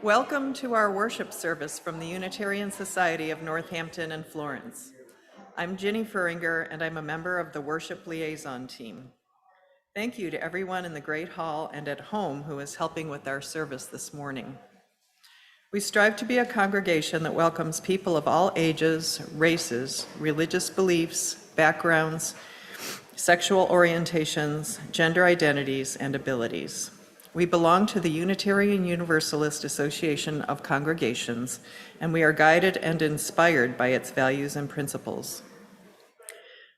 Welcome to our worship service from the Unitarian Society of Northampton and Florence. I'm Ginny Furinger, and I'm a member of the worship liaison team. Thank you to everyone in the Great Hall and at home who is helping with our service this morning. We strive to be a congregation that welcomes people of all ages, races, religious beliefs, backgrounds, sexual orientations, gender identities, and abilities. We belong to the Unitarian Universalist Association of Congregations, and we are guided and inspired by its values and principles.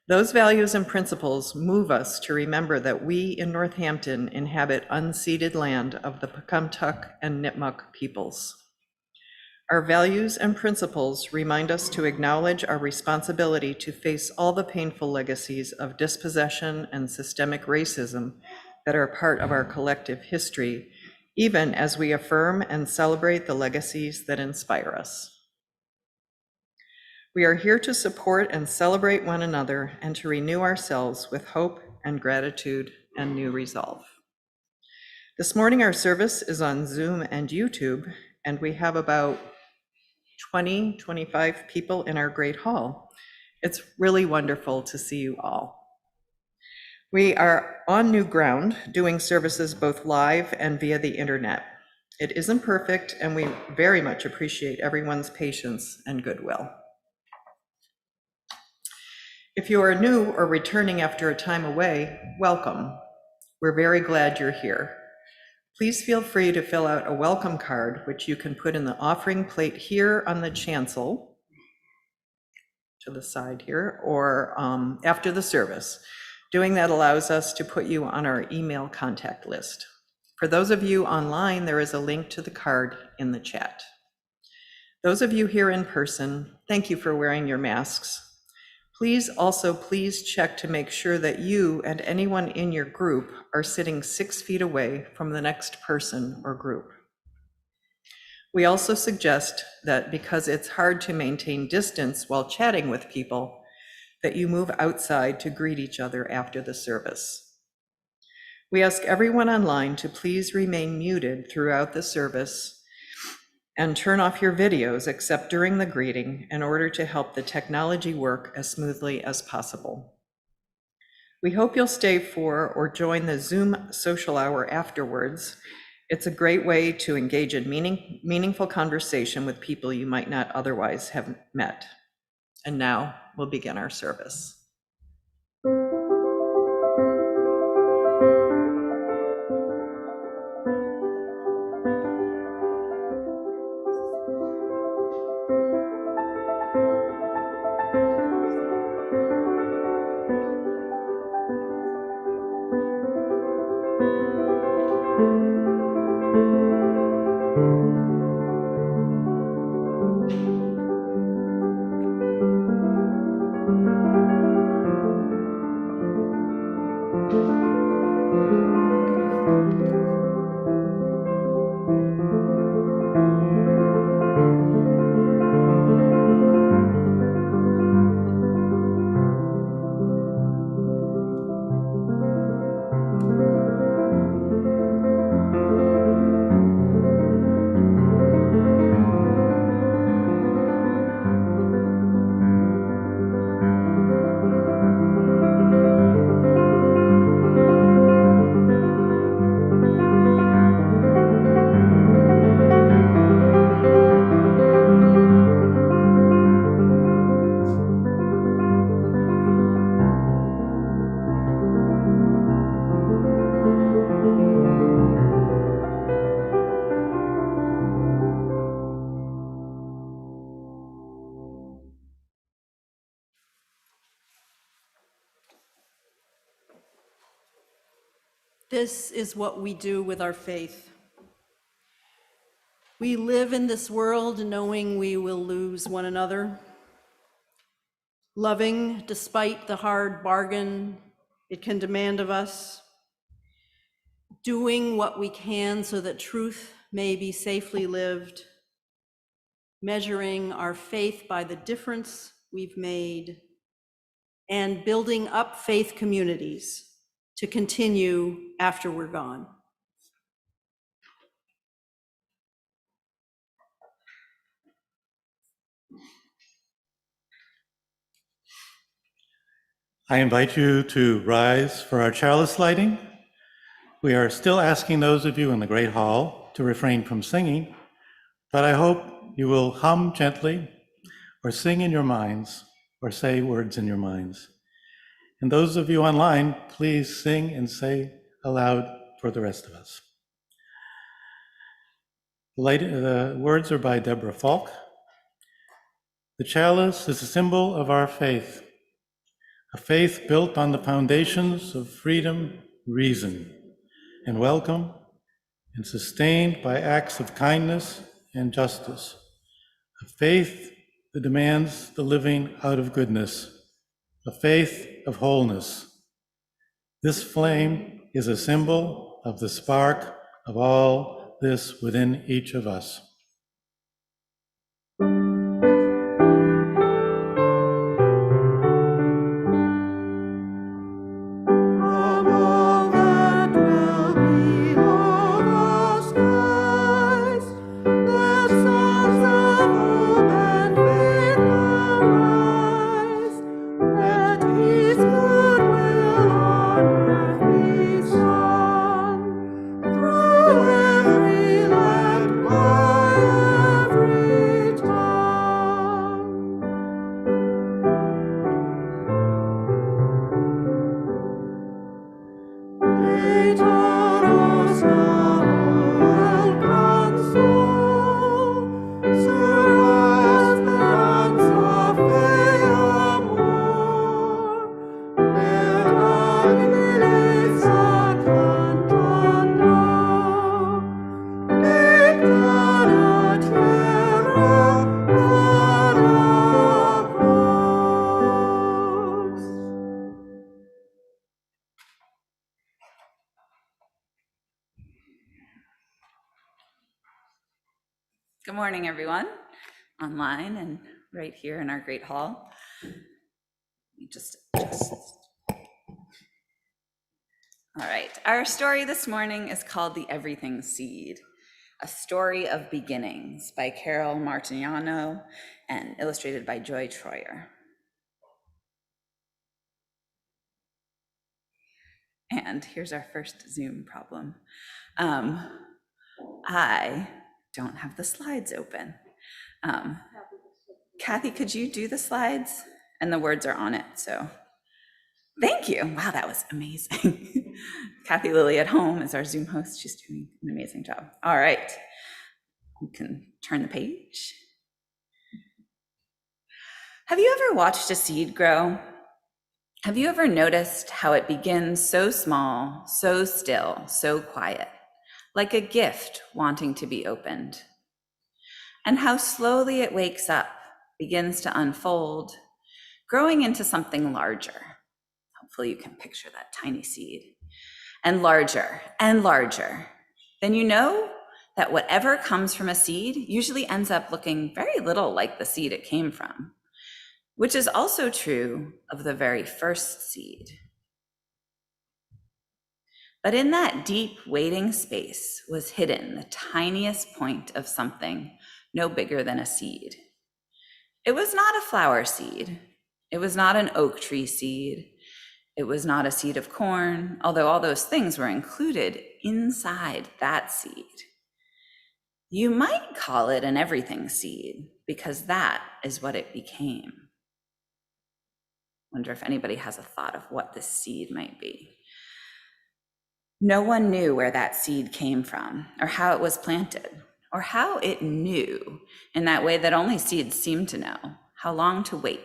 Those values and principles move us to remember that we in Northampton inhabit unceded land of the Pecumtuck and Nipmuc peoples. Our values and principles remind us to acknowledge our responsibility to face all the painful legacies of dispossession and systemic racism that are part of our collective history, even as we affirm and celebrate the legacies that inspire us. We are here to support and celebrate one another and to renew ourselves with hope and gratitude and new resolve. This morning, our service is on Zoom and YouTube, and we have about 25 people in our great hall. It's really wonderful to see you all. We are on new ground, doing services both live and via the internet. It isn't perfect, and we very much appreciate everyone's patience and goodwill. If you are new or returning after a time away, welcome. We're very glad you're here. Please feel free to fill out a welcome card, which you can put in the offering plate here on the chancel to the side here, or after the service. Doing that allows us to put you on our email contact list. For those of you online, there is a link to the card in the chat. Those of you here in person, thank you for wearing your masks. Please check to make sure that you and anyone in your group are sitting 6 feet away from the next person or group. We also suggest that because it's hard to maintain distance while chatting with people, that you move outside to greet each other after the service. We ask everyone online to please remain muted throughout the service and turn off your videos except during the greeting in order to help the technology work as smoothly as possible. We hope you'll stay for or join the Zoom social hour afterwards. It's a great way to engage in meaningful conversation with people you might not otherwise have met. And now we'll begin our service. This is what we do with our faith. We live in this world knowing we will lose one another, loving despite the hard bargain it can demand of us, doing what we can so that truth may be safely lived, measuring our faith by the difference we've made, and building up faith communities to continue after we're gone. I invite you to rise for our chalice lighting. We are still asking those of you in the Great Hall to refrain from singing, but I hope you will hum gently or sing in your minds or say words in your minds. And those of you online, please sing and say aloud for the rest of us. The words are by Deborah Falk. The chalice is a symbol of our faith, a faith built on the foundations of freedom, reason, and welcome, and sustained by acts of kindness and justice. A faith that demands the living out of goodness, a faith of wholeness. This flame is a symbol of the spark of all this within each of us. Good morning, everyone, online and right here in our great hall. Let me just adjust. All right, our story this morning is called The Everything Seed, a story of beginnings by Carol Martignano and illustrated by Joy Troyer. And here's our first Zoom problem. I don't have the slides open. Kathy, could you do the slides? And the words are on it, so thank you. Wow, that was amazing. Kathy Lilly at home is our Zoom host. She's doing an amazing job. All right, you can turn the page. Have you ever watched a seed grow? Have you ever noticed how it begins so small, so still, so quiet, like a gift wanting to be opened? And how slowly it wakes up, begins to unfold, growing into something larger. Hopefully you can picture that tiny seed. And larger and larger. Then you know that whatever comes from a seed usually ends up looking very little like the seed it came from, which is also true of the very first seed. But in that deep waiting space was hidden the tiniest point of something no bigger than a seed. It was not a flower seed. It was not an oak tree seed. It was not a seed of corn, although all those things were included inside that seed. You might call it an everything seed because that is what it became. Wonder if anybody has a thought of what this seed might be. No one knew where that seed came from, or how it was planted, or how it knew, in that way that only seeds seem to know, how long to wait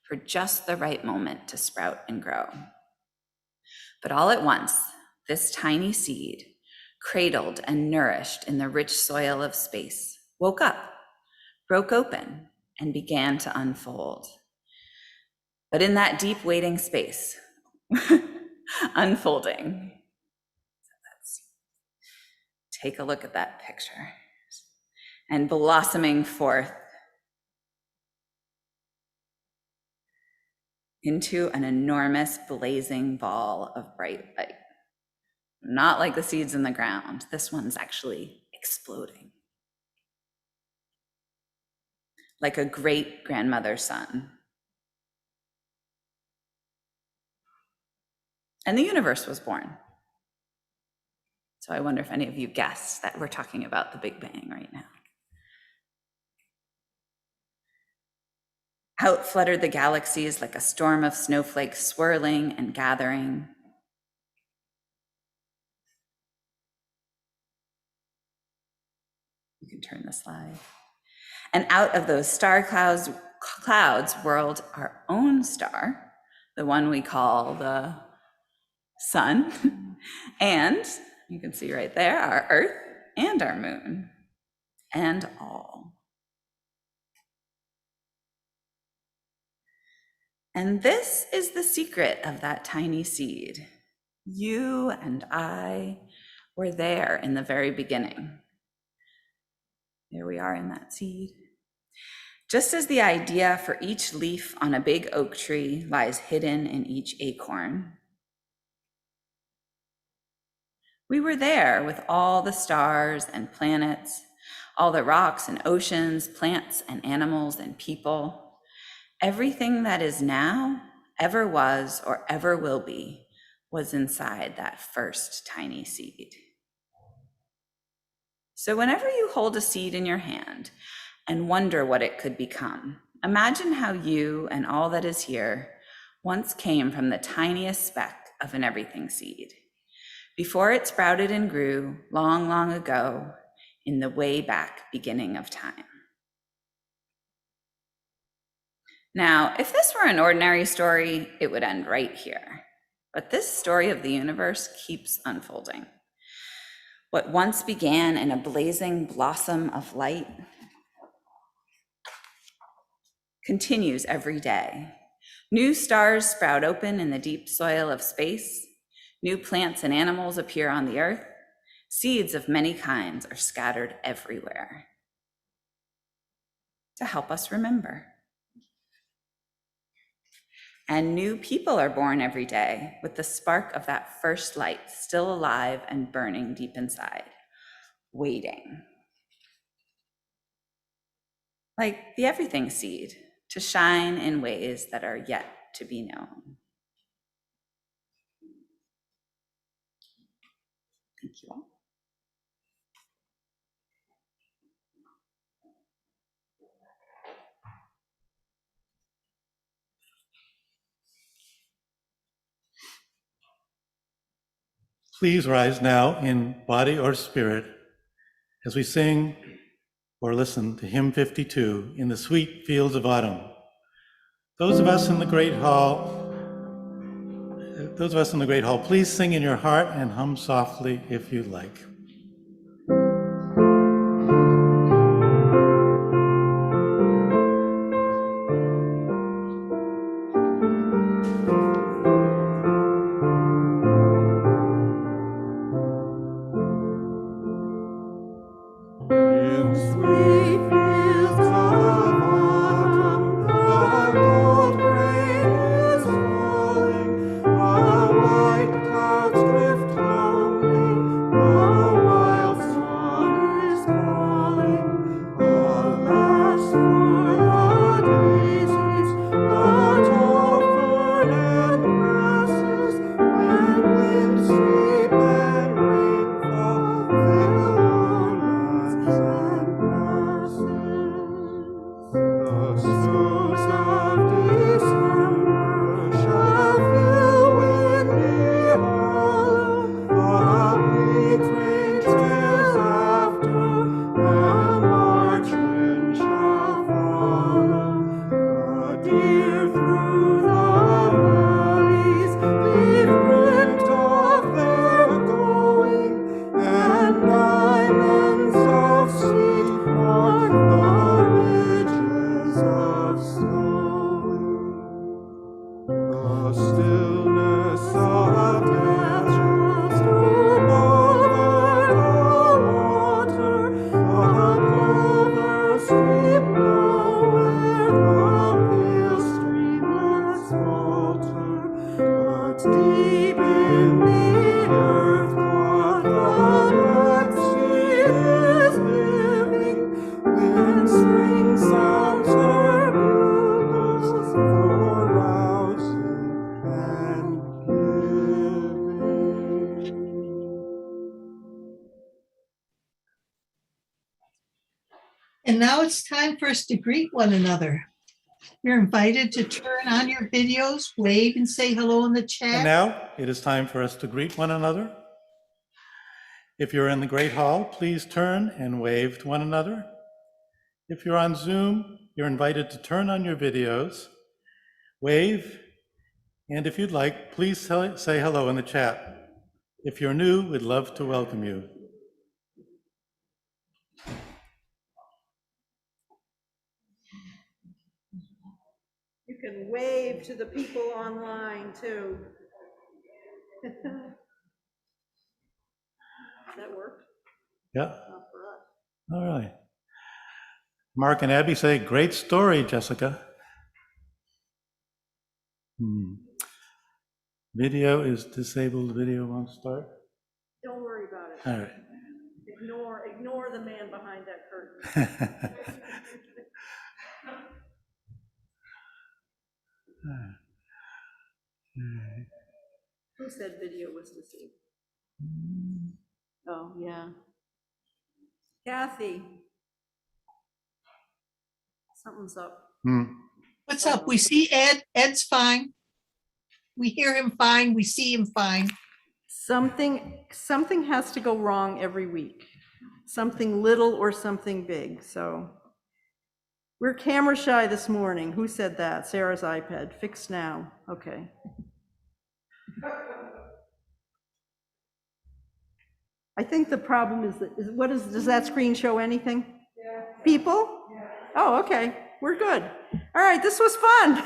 for just the right moment to sprout and grow. But all at once, this tiny seed, cradled and nourished in the rich soil of space, woke up, broke open, and began to unfold. But in that deep waiting space, unfolding, let's take a look at that picture, and blossoming forth into an enormous blazing ball of bright light. Not like the seeds in the ground. This one's actually exploding. like a great-grandmother's son. And the universe was born. So I wonder if any of you guessed that we're talking about the Big Bang right now. Out fluttered the galaxies like a storm of snowflakes swirling and gathering. You can turn the slide. And out of those star clouds whirled our own star, the one we call the sun, and you can see right there our Earth and our moon, and all. And this is the secret of that tiny seed. You and I were there in the very beginning. There we are in that seed. Just as the idea for each leaf on a big oak tree lies hidden in each acorn, we were there with all the stars and planets, all the rocks and oceans, plants and animals and people. Everything that is now, ever was, or ever will be, was inside that first tiny seed. So whenever you hold a seed in your hand and wonder what it could become, imagine how you and all that is here once came from the tiniest speck of an everything seed, before it sprouted and grew long, long ago in the way back beginning of time. Now, if this were an ordinary story, it would end right here. But this story of the universe keeps unfolding. What once began in a blazing blossom of light continues every day. New stars sprout open in the deep soil of space. New plants and animals appear on the earth. Seeds of many kinds are scattered everywhere to help us remember. And new people are born every day with the spark of that first light still alive and burning deep inside, waiting. Like the everything seed, to shine in ways that are yet to be known. Thank you all. Please rise now in body or spirit as we sing or listen to hymn 52, In the Sweet Fields of Autumn. Those of us in the great hall, please sing in your heart and hum softly if you like. And now it's time for us to greet one another. You're invited to turn on your videos, wave and say hello in the And chat. now it is time for us to greet one another. If you're in the Great Hall, please turn and wave to one another. If you're on Zoom, you're invited to turn on your videos, wave, and if you'd like, please say hello in the chat. If you're new, we'd love to welcome you. You can wave to the people online too. Does that work? Yeah, Not for us. all right. Mark and Abby say, great story, Jessica. Video is disabled, video won't start. Don't worry about it. All right. Ignore the man behind that curtain. Who said video was disabled? Oh, yeah. Kathy. Something's up. What's up? We see Ed. Ed's fine. We hear him fine. We see him fine. Something has to go wrong every week. Something little or something big, so. We're camera shy this morning. Who said that? Sarah's iPad. Fix now. Okay. I think the problem is that, does that screen show anything? Yeah. People? Yeah. Oh, okay. We're good. All right, this was fun.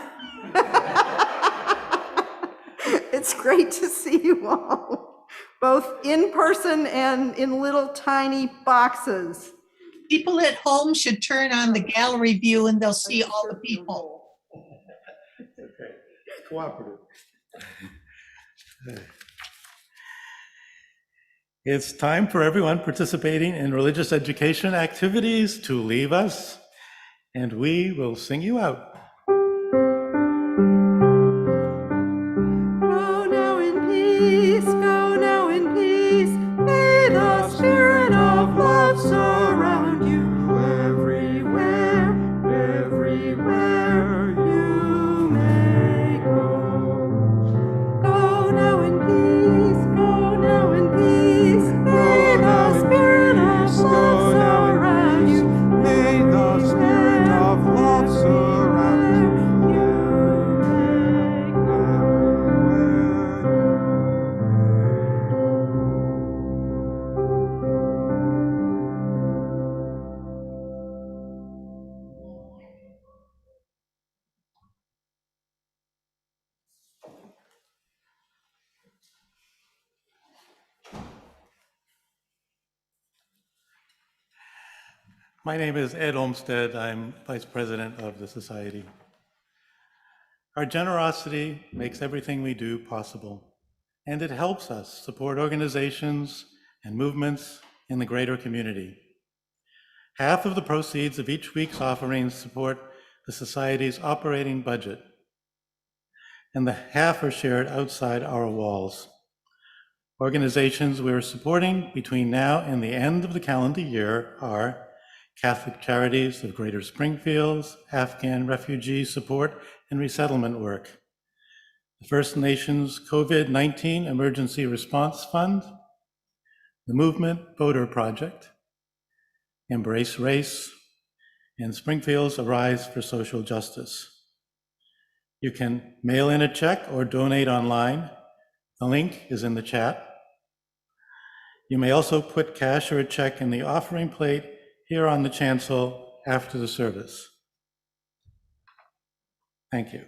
It's great to see you all, both in person and in little tiny boxes. People at home should turn on the gallery view and they'll see all the people. Okay, cooperative. It's time for everyone participating in religious education activities to leave us, and we will sing you out. Go now in peace, go now in peace. May the spirit of love surround you everywhere, everywhere you may go. Go now in peace, go now in peace. May the spirit of love surround you. May the spirit of love surround you. My name is Ed Olmsted. I'm Vice President of the Society. Our generosity makes everything we do possible, and it helps us support organizations and movements in the greater community. Half of the proceeds of each week's offerings support the Society's operating budget, and the half are shared outside our walls. Organizations we're supporting between now and the end of the calendar year are Catholic Charities of Greater Springfield, Afghan refugee support and resettlement work, the First Nations COVID-19 Emergency Response Fund, the Movement Voter Project, Embrace Race, and Springfield's Arise for Social Justice. You can mail in a check or donate online. The link is in the chat. You may also put cash or a check in the offering plate here on the chancel after the service. Thank you.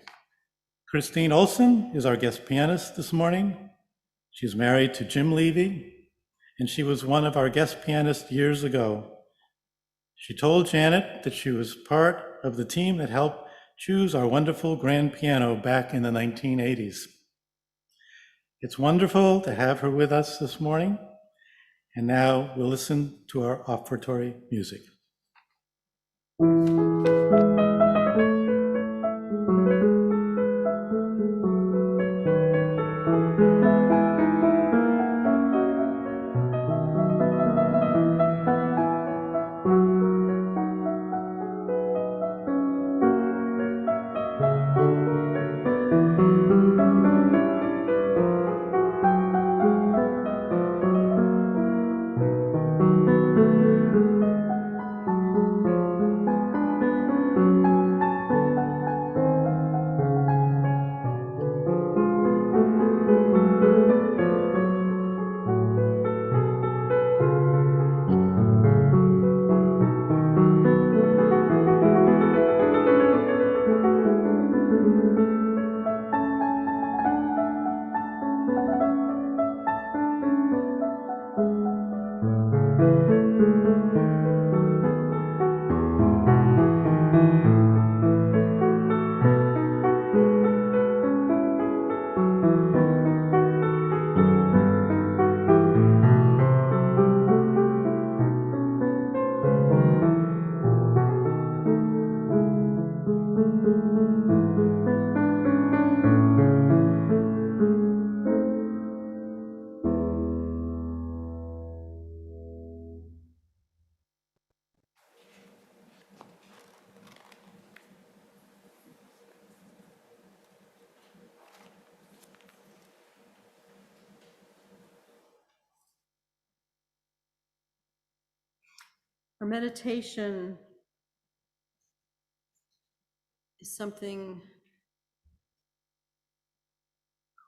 Christine Olson is our guest pianist this morning. She's married to Jim Levy, and she was one of our guest pianists years ago. She told Janet that she was part of the team that helped choose our wonderful grand piano back in the 1980s. It's wonderful to have her with us this morning. And now we'll listen to our offertory music. Our meditation is something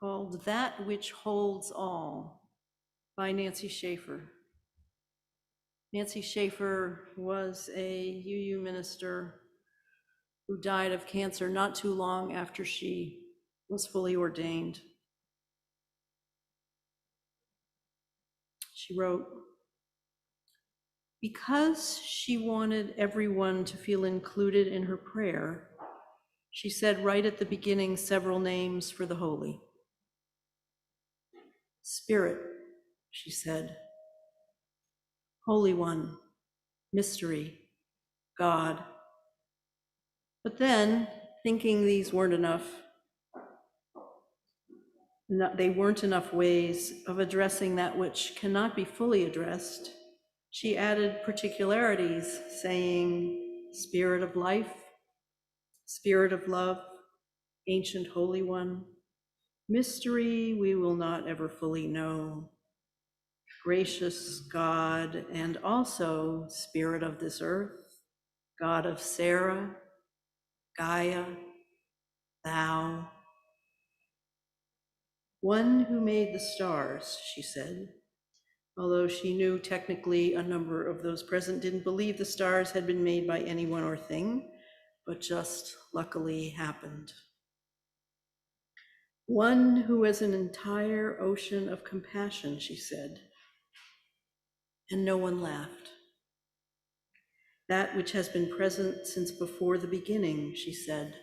called That Which Holds All by Nancy Schaefer. Nancy Schaefer was a UU minister who died of cancer not too long after she was fully ordained. She wrote, because she wanted everyone to feel included in her prayer, she said right at the beginning several names for the holy. Spirit, she said. Holy One, Mystery, God. But then, thinking these weren't enough, they weren't enough ways of addressing that which cannot be fully addressed, she added particularities, saying, Spirit of life, Spirit of love, Ancient Holy One, mystery we will not ever fully know, gracious God, and also Spirit of this earth, God of Sarah, Gaia, Thou. One who made the stars, she said, although she knew technically a number of those present didn't believe the stars had been made by anyone or thing, but just luckily happened. One who has an entire ocean of compassion, she said, and no one laughed. That which has been present since before the beginning, she said,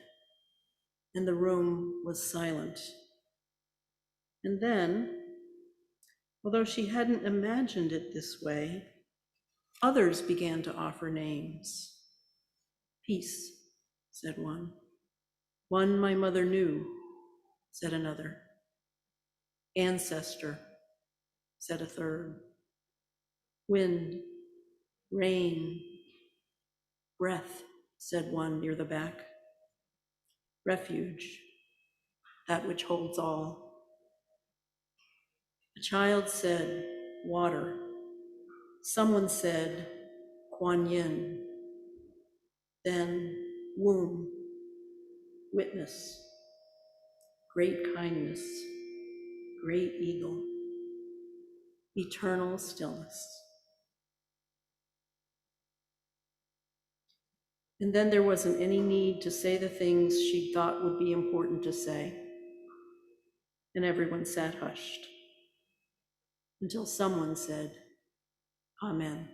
and the room was silent. And then, although she hadn't imagined it this way, others began to offer names. Peace, said one. One my mother knew, said another. Ancestor, said a third. Wind, rain, breath, said one near the back. Refuge, that which holds all. A child said, water. Someone said, Kuan Yin. Then, womb, witness, great kindness, great eagle, eternal stillness. And then there wasn't any need to say the things she thought would be important to say. And everyone sat hushed until someone said, Amen.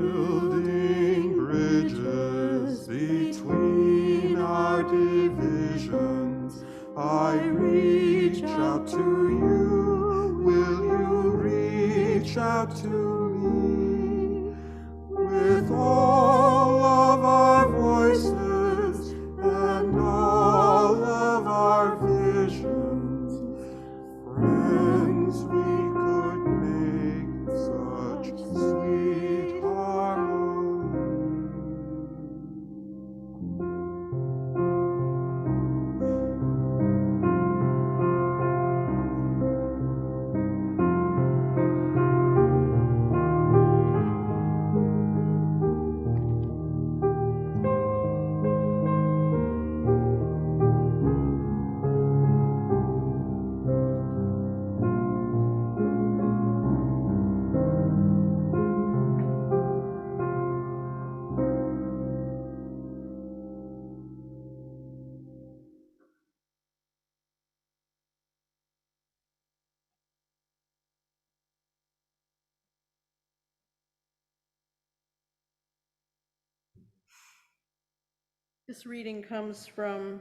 Building bridges between our divisions, I reach out to you. Will you reach out to me? With all of our voices and all of our visions, friends, we could make such sweet This reading comes from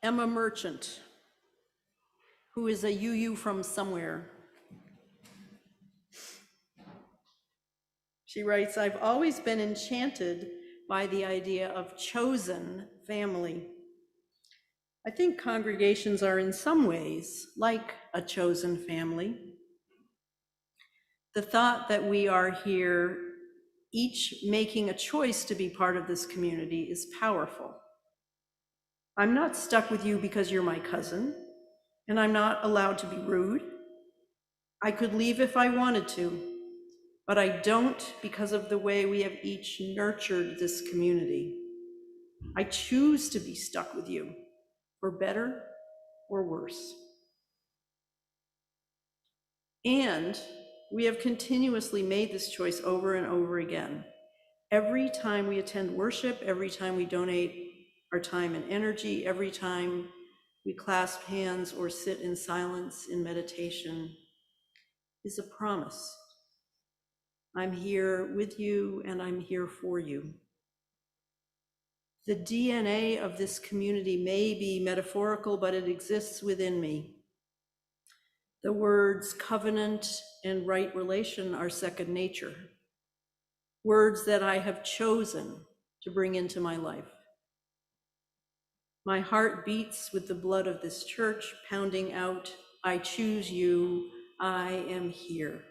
Emma Merchant, who is a UU from somewhere. She writes, I've always been enchanted by the idea of chosen family. I think congregations are in some ways like a chosen family. The thought that we are here, each making a choice to be part of this community, is powerful. I'm not stuck with you because you're my cousin, and I'm not allowed to be rude. I could leave if I wanted to, but I don't because of the way we have each nurtured this community. I choose to be stuck with you, for better or worse. And we have continuously made this choice over and over again. Every time we attend worship, every time we donate our time and energy, every time we clasp hands or sit in silence in meditation, is a promise. I'm here with you and I'm here for you. The DNA of this community may be metaphorical, but it exists within me. The words covenant and right relation are second nature, words that I have chosen to bring into my life. My heart beats with the blood of this church, pounding out, I choose you, I am here.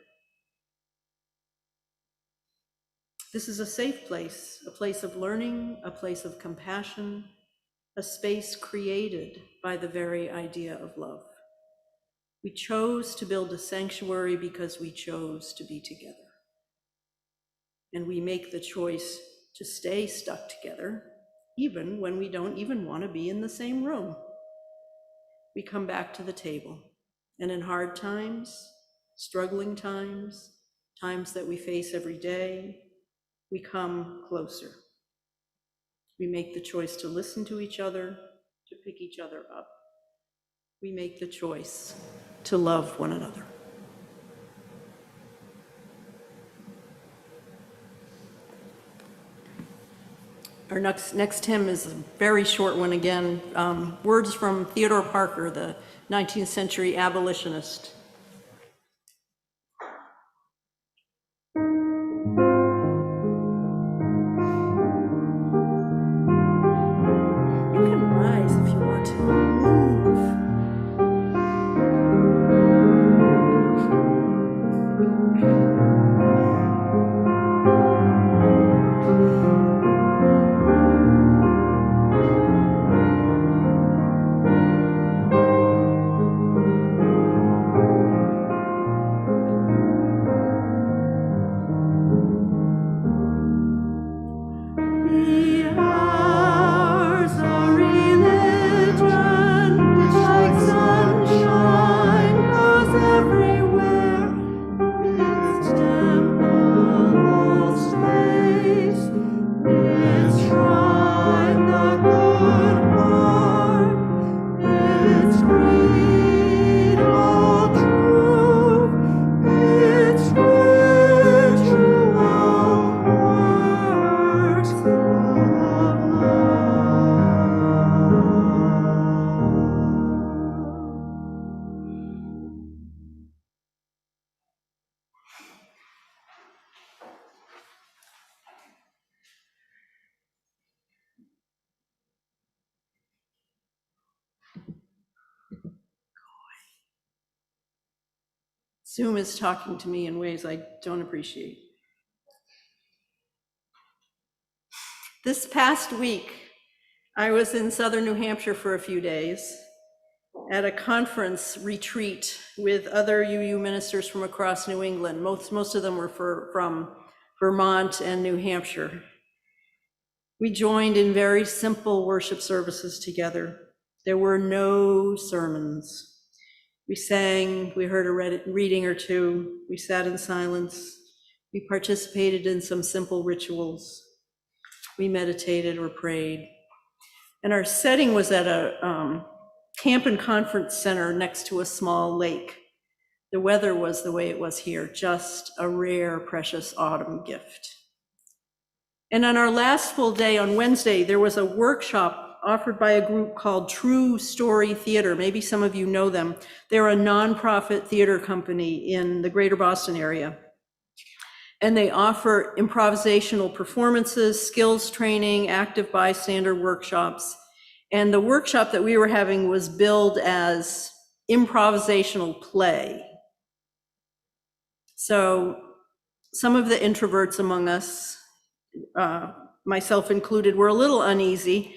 This is a safe place, a place of learning, a place of compassion, a space created by the very idea of love. We chose to build a sanctuary because we chose to be together. And we make the choice to stay stuck together, even when we don't even want to be in the same room. We come back to the table, and in hard times, struggling times, times that we face every day, we come closer. We make the choice to listen to each other, to pick each other up. We make the choice to love one another. Our next hymn is a very short one again. Words from Theodore Parker, the 19th century abolitionist. You can rise if you want to. Move. Zoom is talking to me in ways I don't appreciate. This past week, I was in southern New Hampshire for a few days at a conference retreat with other UU ministers from across New England. Most of them were from Vermont and New Hampshire. We joined in very simple worship services together. There were no sermons. We sang, we heard a reading or two, we sat in silence, we participated in some simple rituals, we meditated or prayed. And our setting was at a camp and conference center next to a small lake. The weather was the way it was here, just a rare, precious autumn gift. And on our last full day on Wednesday, there was a workshop offered by a group called True Story Theater. Maybe some of you know them. They're a nonprofit theater company in the greater Boston area. And they offer improvisational performances, skills training, active bystander workshops. And the workshop that we were having was billed as improvisational play. So some of the introverts among us, myself included, were a little uneasy.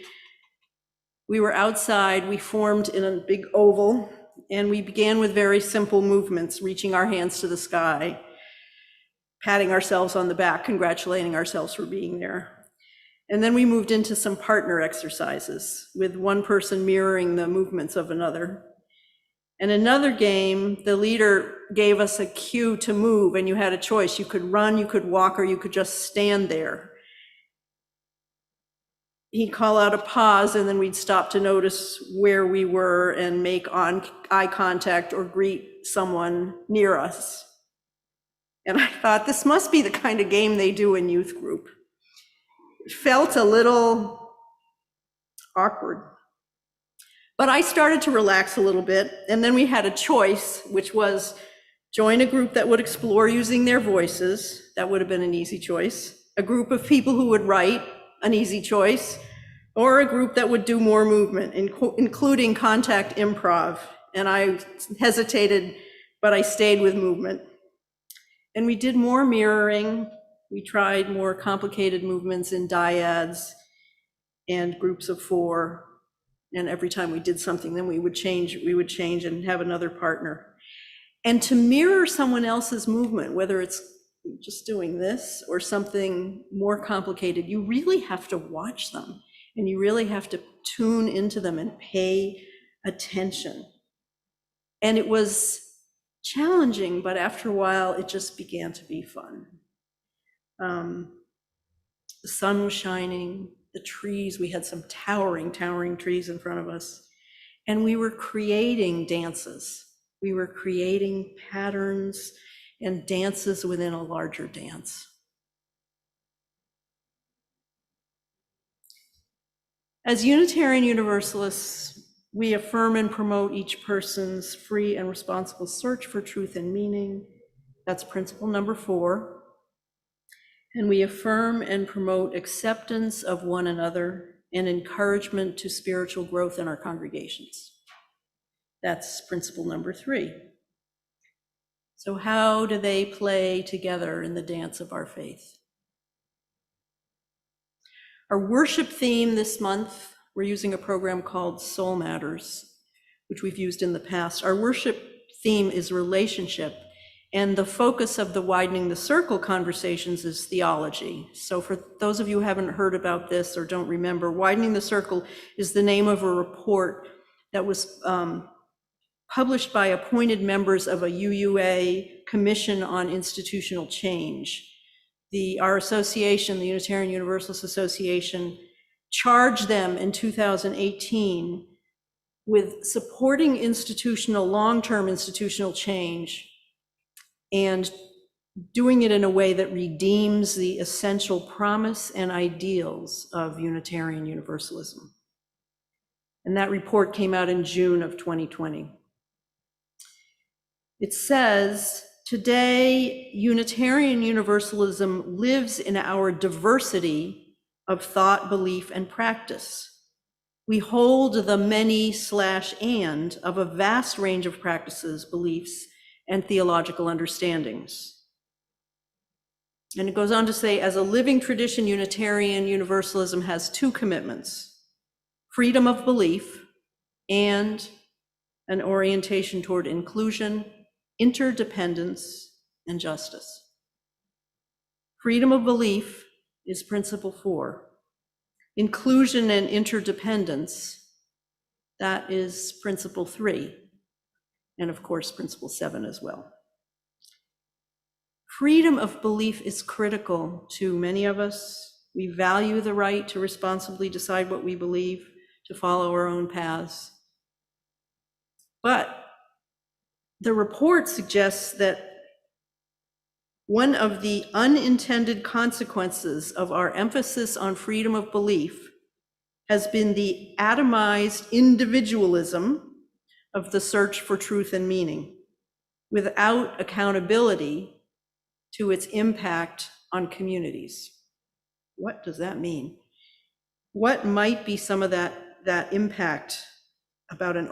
We were outside, we formed in a big oval, and we began with very simple movements, reaching our hands to the sky, patting ourselves on the back, congratulating ourselves for being there. And then we moved into some partner exercises, with one person mirroring the movements of another. And another game, the leader gave us a cue to move, and you had a choice. You could run, you could walk, or you could just stand there. He'd call out a pause, and then we'd stop to notice where we were and make eye contact or greet someone near us. And I thought, this must be the kind of game they do in youth group. It felt a little awkward. But I started to relax a little bit, and then we had a choice, which was join a group that would explore using their voices. That would have been an easy choice. A group of people who would write, an easy choice. Or a group that would do more movement, including contact improv. And I hesitated, but I stayed with movement. And we did more mirroring. We tried more complicated movements in dyads and groups of 4. And every time we did something, then we would change and have another partner. And to mirror someone else's movement, whether it's just doing this or something more complicated, you really have to watch them, and you really have to tune into them and pay attention. And it was challenging, but after a while, it just began to be fun. The sun was shining, the trees, we had some towering trees in front of us, and we were creating dances. We were creating patterns and dances within a larger dance. As Unitarian Universalists, we affirm and promote each person's free and responsible search for truth and meaning. That's principle number 4. And we affirm and promote acceptance of one another and encouragement to spiritual growth in our congregations. That's principle number 3. So how do they play together in the dance of our faith? Our worship theme this month, we're using a program called Soul Matters, which we've used in the past. Our worship theme is relationship, and the focus of the Widening the Circle conversations is theology. So for those of you who haven't heard about this or don't remember, Widening the Circle is the name of a report that was published by appointed members of a UUA Commission on Institutional Change. Our association, the Unitarian Universalist Association, charged them in 2018 with supporting long-term institutional change and doing it in a way that redeems the essential promise and ideals of Unitarian Universalism. And that report came out in June of 2020. It says, today, Unitarian Universalism lives in our diversity of thought, belief, and practice. We hold the many/and of a vast range of practices, beliefs, and theological understandings. And it goes on to say, as a living tradition, Unitarian Universalism has 2 commitments: freedom of belief and an orientation toward inclusion, interdependence, and justice. Freedom of belief is principle 4. Inclusion and interdependence, that is principle 3. And of course, principle 7 as well. Freedom of belief is critical to many of us. We value the right to responsibly decide what we believe, to follow our own paths. But the report suggests that One of the unintended consequences of our emphasis on freedom of belief has been the atomized individualism of the search for truth and meaning, without accountability to its impact on communities. What does that mean? What might be some of that impact about an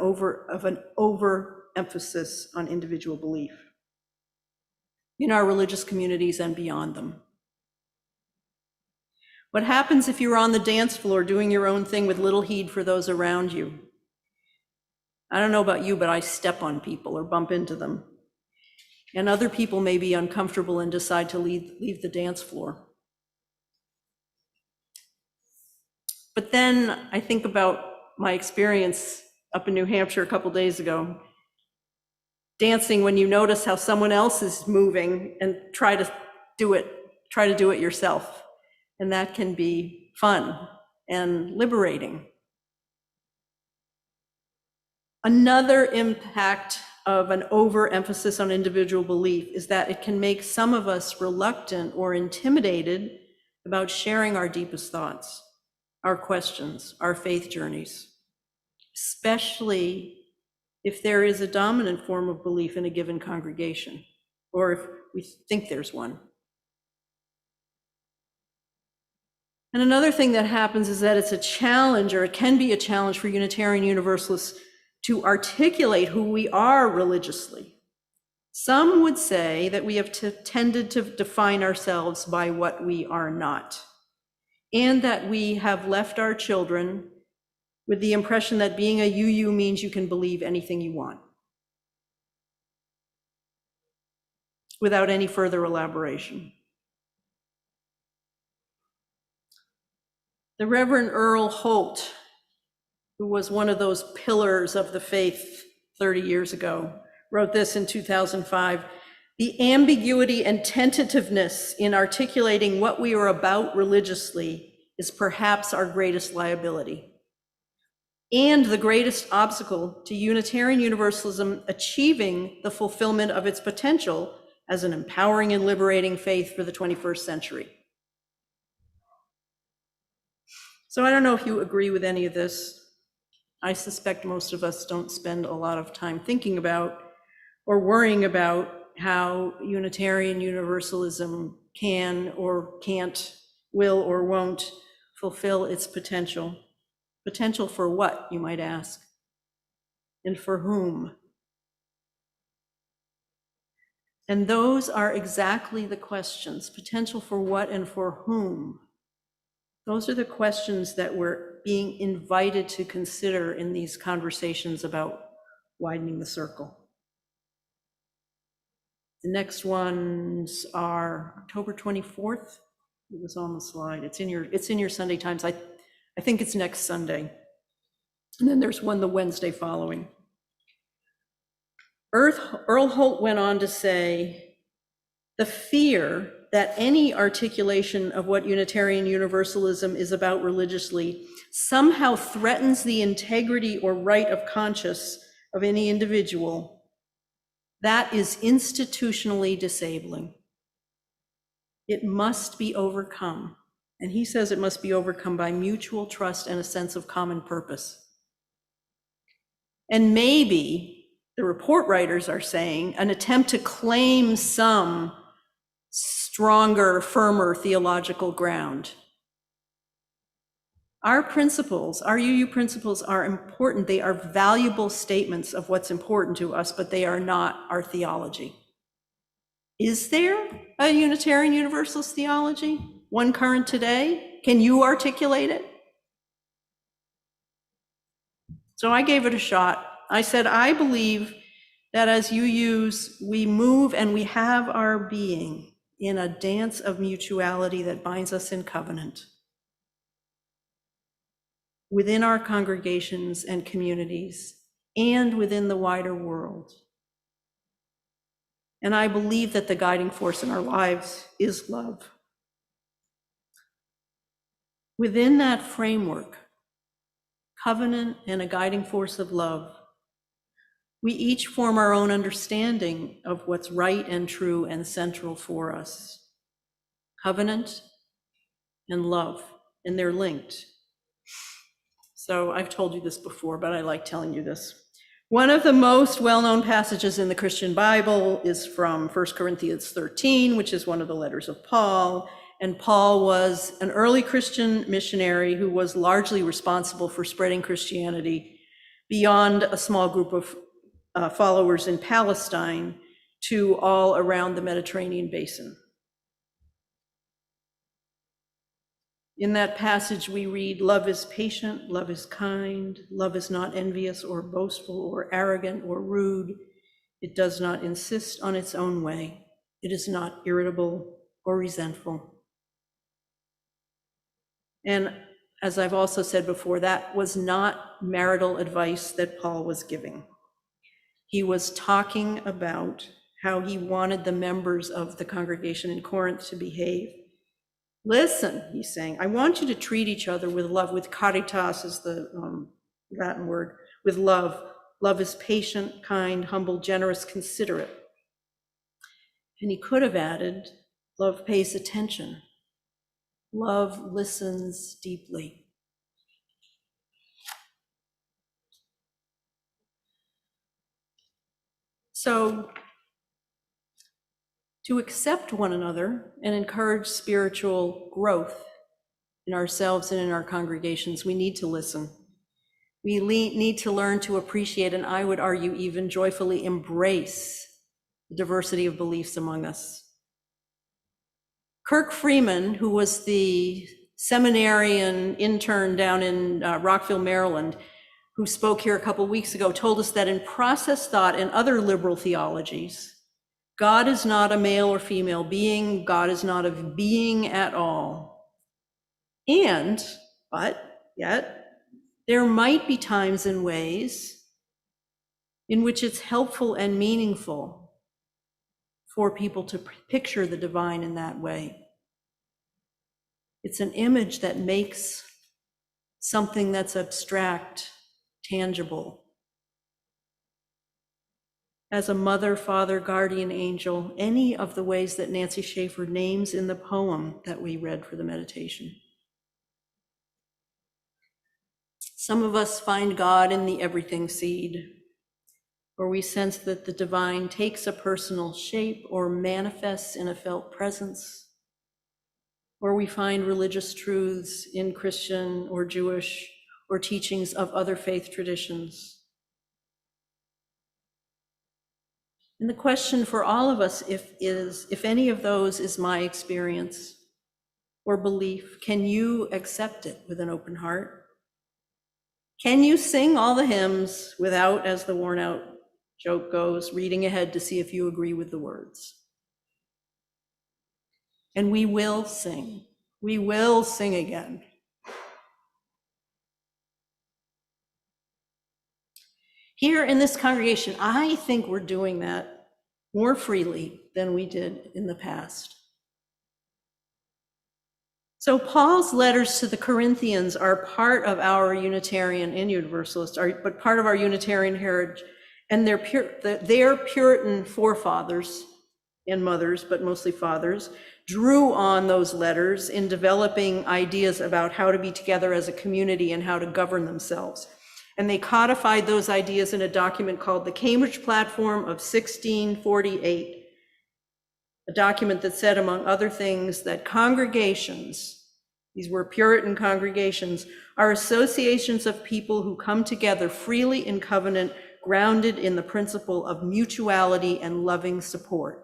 overemphasis on individual belief in our religious communities and beyond them? What happens if you're on the dance floor doing your own thing with little heed for those around you? I don't know about you, but I step on people or bump into them. And other people may be uncomfortable and decide to leave the dance floor. But then I think about my experience up in New Hampshire a couple days ago, dancing when you notice how someone else is moving and try to do it yourself. And that can be fun and liberating. Another impact of an overemphasis on individual belief is that it can make some of us reluctant or intimidated about sharing our deepest thoughts, our questions, our faith journeys, especially if there is a dominant form of belief in a given congregation, or if we think there's one. And another thing that happens is that it's a challenge, or it can be a challenge for Unitarian Universalists to articulate who we are religiously. Some would say that we have tended to define ourselves by what we are not, and that we have left our children with the impression that being a UU means you can believe anything you want, without any further elaboration. The Reverend Earl Holt, who was one of those pillars of the faith 30 years ago, wrote this in 2005. The ambiguity and tentativeness in articulating what we are about religiously is perhaps our greatest liability, and the greatest obstacle to Unitarian Universalism achieving the fulfillment of its potential as an empowering and liberating faith for the 21st century. So I don't know if you agree with any of this. I suspect most of us don't spend a lot of time thinking about or worrying about how Unitarian Universalism can or can't, will or won't fulfill its potential. Potential for what, you might ask, and for whom? And those are exactly the questions. Potential for what and for whom? Those are the questions that we're being invited to consider in these conversations about widening the circle. The next ones are October 24th. It was on the slide. It's in your Sunday Times. I think it's next Sunday. And then there's one the Wednesday following. Earl Holt went on to say, the fear that any articulation of what Unitarian Universalism is about religiously somehow threatens the integrity or right of conscience of any individual, that is institutionally disabling. It must be overcome. And he says it must be overcome by mutual trust and a sense of common purpose. And maybe, the report writers are saying, an attempt to claim some stronger, firmer theological ground. Our principles, our UU principles are important. They are valuable statements of what's important to us, but they are not our theology. Is there a Unitarian Universalist theology? One current today? Can you articulate it? So I gave it a shot. I said, I believe that as UUs, we move and we have our being in a dance of mutuality that binds us in covenant within our congregations and communities and within the wider world. And I believe that the guiding force in our lives is love. Within that framework, covenant and a guiding force of love, We each form our own understanding of what's right and true and central for us. Covenant and love, and they're linked. So I've told you this before, but I like telling you this. One of the most well-known passages in the Christian Bible is from 1 Corinthians 13, which is one of the letters of Paul. And Paul was an early Christian missionary who was largely responsible for spreading Christianity beyond a small group of followers in Palestine to all around the Mediterranean basin. In that passage, we read, "Love is patient, love is kind, love is not envious or boastful or arrogant or rude. It does not insist on its own way. It is not irritable or resentful." And as I've also said before, that was not marital advice that Paul was giving. He was talking about how he wanted the members of the congregation in Corinth to behave. Listen, he's saying, I want you to treat each other with love, with caritas is the Latin word, with love. Love is patient, kind, humble, generous, considerate. And he could have added, love pays attention. Love listens deeply. So, to accept one another and encourage spiritual growth in ourselves and in our congregations, we need to listen. We need to learn to appreciate, and I would argue even joyfully embrace, the diversity of beliefs among us. Kirk Freeman, who was the seminarian intern down in Rockville, Maryland, who spoke here a couple weeks ago, told us that in process thought and other liberal theologies, God is not a male or female being. God is not a being at all. But yet, there might be times and ways in which it's helpful and meaningful for people to picture the divine in that way. It's an image that makes something that's abstract tangible. As a mother, father, guardian angel, any of the ways that Nancy Schaefer names in the poem that we read for the meditation. Some of us find God in the everything seed, where we sense that the divine takes a personal shape or manifests in a felt presence, or we find religious truths in Christian or Jewish or teachings of other faith traditions. And the question for all of us if any of those is my experience or belief, can you accept it with an open heart? Can you sing all the hymns without, as the worn out joke goes, reading ahead to see if you agree with the words? And we will sing. We will sing again. Here in this congregation, I think we're doing that more freely than we did in the past. So Paul's letters to the Corinthians are part of our Unitarian and Universalist, but part of our Unitarian heritage, and their Puritan forefathers and mothers, but mostly fathers, drew on those letters in developing ideas about how to be together as a community and how to govern themselves. And they codified those ideas in a document called the Cambridge Platform of 1648, a document that said, among other things, that congregations, these were Puritan congregations, are associations of people who come together freely in covenant, grounded in the principle of mutuality and loving support.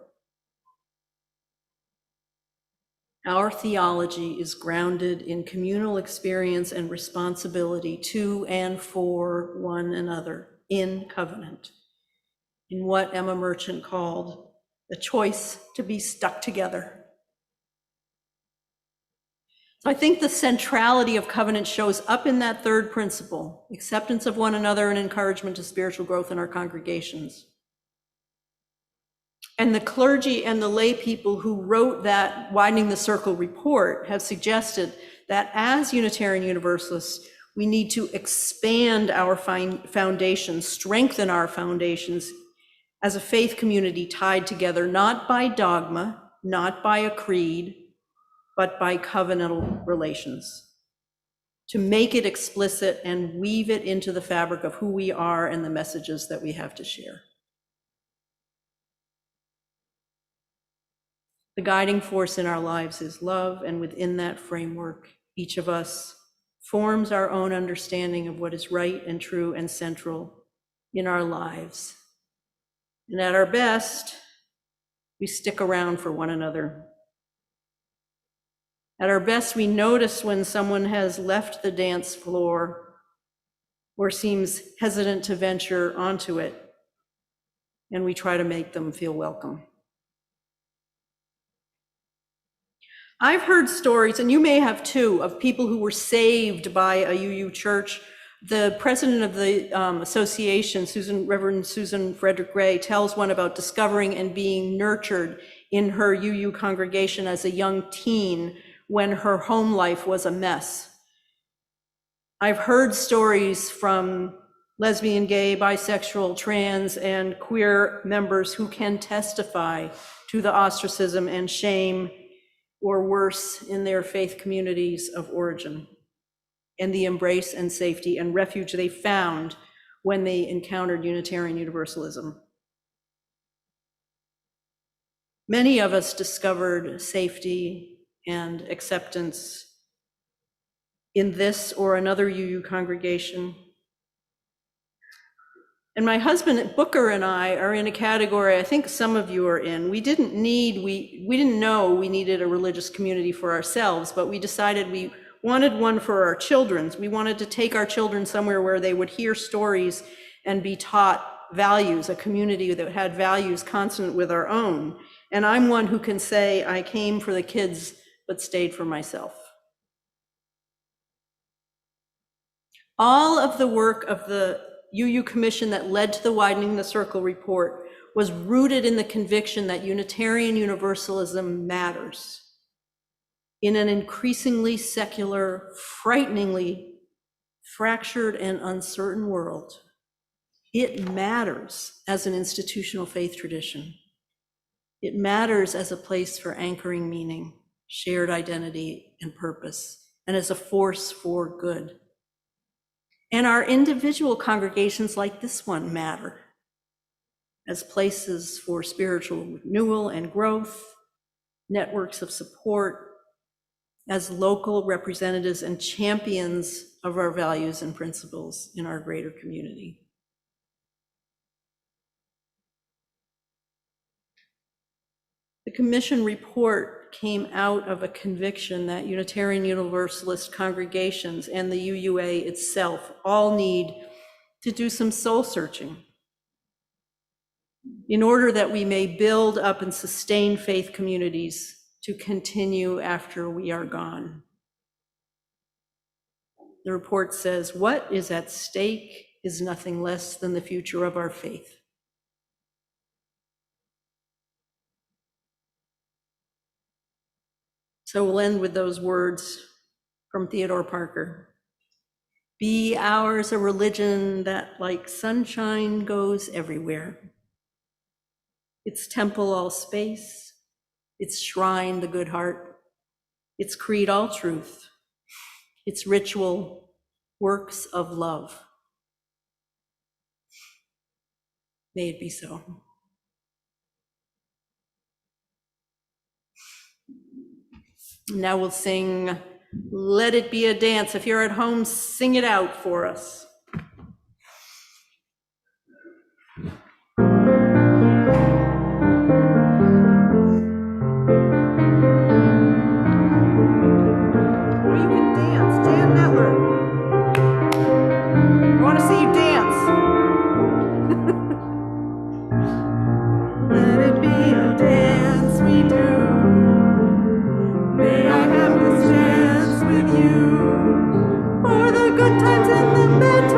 Our theology is grounded in communal experience and responsibility to and for one another in covenant, in what Emma Merchant called the choice to be stuck together. So I think the centrality of covenant shows up in that third principle, acceptance of one another and encouragement to spiritual growth in our congregations. And the clergy and the lay people who wrote that Widening the Circle report have suggested that as Unitarian Universalists, We need to expand our foundations, strengthen our foundations as a faith community tied together, not by dogma, not by a creed, but by covenantal relations. To make it explicit and weave it into the fabric of who we are and the messages that we have to share. The guiding force in our lives is love, and within that framework, each of us forms our own understanding of what is right and true and central in our lives. And at our best, we stick around for one another. At our best, we notice when someone has left the dance floor or seems hesitant to venture onto it, and we try to make them feel welcome. I've heard stories, and you may have too, of people who were saved by a UU church. The president of the association, Reverend Susan Frederick Gray, tells one about discovering and being nurtured in her UU congregation as a young teen when her home life was a mess. I've heard stories from lesbian, gay, bisexual, trans, and queer members who can testify to the ostracism and shame, or worse, in their faith communities of origin, and the embrace and safety and refuge they found when they encountered Unitarian Universalism. Many of us discovered safety and acceptance in this or another UU congregation. And my husband Booker and I are in a category I think some of you are in. We didn't know we needed a religious community for ourselves, but we decided we wanted one for our children. We wanted to take our children somewhere where they would hear stories and be taught values, a community that had values consonant with our own. And I'm one who can say I came for the kids, but stayed for myself. All of the work of the UU Commission that led to the Widening the Circle report was rooted in the conviction that Unitarian Universalism matters. In an increasingly secular, frighteningly fractured and uncertain world, it matters as an institutional faith tradition. It matters as a place for anchoring meaning, shared identity, and purpose, and as a force for good. And our individual congregations like this one matter as places for spiritual renewal and growth, networks of support, as local representatives and champions of our values and principles in our greater community. The Commission report came out of a conviction that Unitarian Universalist congregations and the UUA itself all need to do some soul searching in order that we may build up and sustain faith communities to continue after we are gone. The report says, what is at stake is nothing less than the future of our faith. So we'll end with those words from Theodore Parker. Be ours a religion that like sunshine goes everywhere. Its temple all space, its shrine the good heart, its creed all truth, its ritual works of love. May it be so. Now we'll sing Let It Be a Dance. If you're at home, sing it out for us. Or you can dance, Jan Netler. I want to see you dance. Let it be a dance we do. May I have this chance with you for the good times and the bad times.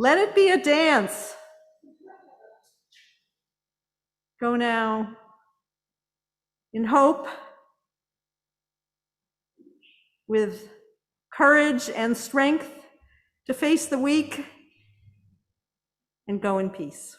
Let it be a dance. Go now in hope, with courage and strength to face the week, and go in peace.